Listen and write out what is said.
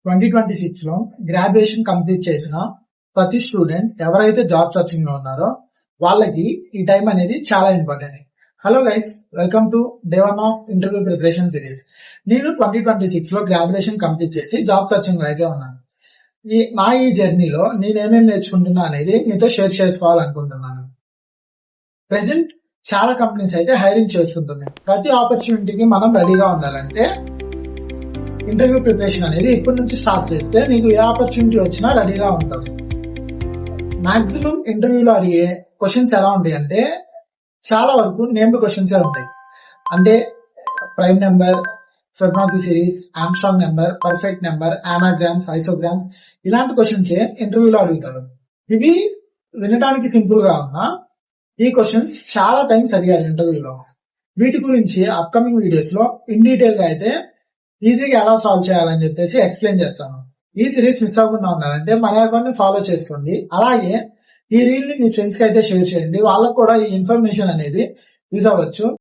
2026 లో graduation complete చేసిన ప్రతి స్టూడెంట్ ఎవరైతే జాబ్ సర్చింగ్ లో ఉన్నారో వాళ్ళకి ఈ టైం అనేది చాలా important. Hello guys, welcome to day 1 of interview preparation series. నేను 2026 లో గ్రాడ్యుయేషన్ కంప్లీట్ చేసి జాబ్ సర్చింగ్ లో అయితే ఉన్నాను. ఈ జర్నీలో నేనేమేమి నేర్చుకుంటున్నా అనేది మీతో షేర్ చేసుకోవాలనుకుంటున్నాను. ప్రెసెంట్ చాలా కంపెనీస్ అయితే హైరింగ్ చేస్తుంటున్నాయి. ప్రతి ఆపర్చునిటీకి మనం రెడీగా ఉండాలంటే ఇంటర్వ్యూ ప్రిపరేషన్ అనేది ఇప్పటి నుంచి స్టార్ట్ చేస్తే నీకు ఏ ఆపర్చునిటీ వచ్చినా రెడీగా ఉంటావు. మాక్సిమం ఇంటర్వ్యూలో అడిగే క్వశ్చన్స్ ఎలా ఉంటాయి అంటే చాలా వరకు నేమ్డ్ క్వశ్చన్స్ ఉంటాయి. అంటే prime number, Fibonacci series, Armstrong number, perfect number, anagrams, isograms ఇలాంటి క్వశ్చన్స్ ఇంటర్వ్యూలో అడుగుతారు. ఇవి వినడానికి సింపుల్ గా ఉన్నా ఈ క్వశ్చన్స్ చాలా టైమ్స్ అడిగారు ఇంటర్వ్యూలో. వీటి గురించి అప్కమింగ్ వీడియోస్ లో ఇన్ డీటెయిల్ గా అయితే ఈజీగా ఎలా సాల్వ్ చేయాలని చెప్పేసి ఎక్స్ప్లెయిన్ చేస్తాను. ఈ సిరీస్ మిస్ అవ్వకుండా ఉండాలంటే మన అకౌంట్ ని ఫాలో చేసుకోండి. అలాగే ఈ రీల్ ని మీ ఫ్రెండ్స్ కి అయితే షేర్ చేయండి. వాళ్ళకు కూడా ఈ ఇన్ఫర్మేషన్ అనేది యూజ్ అవ్వచ్చు.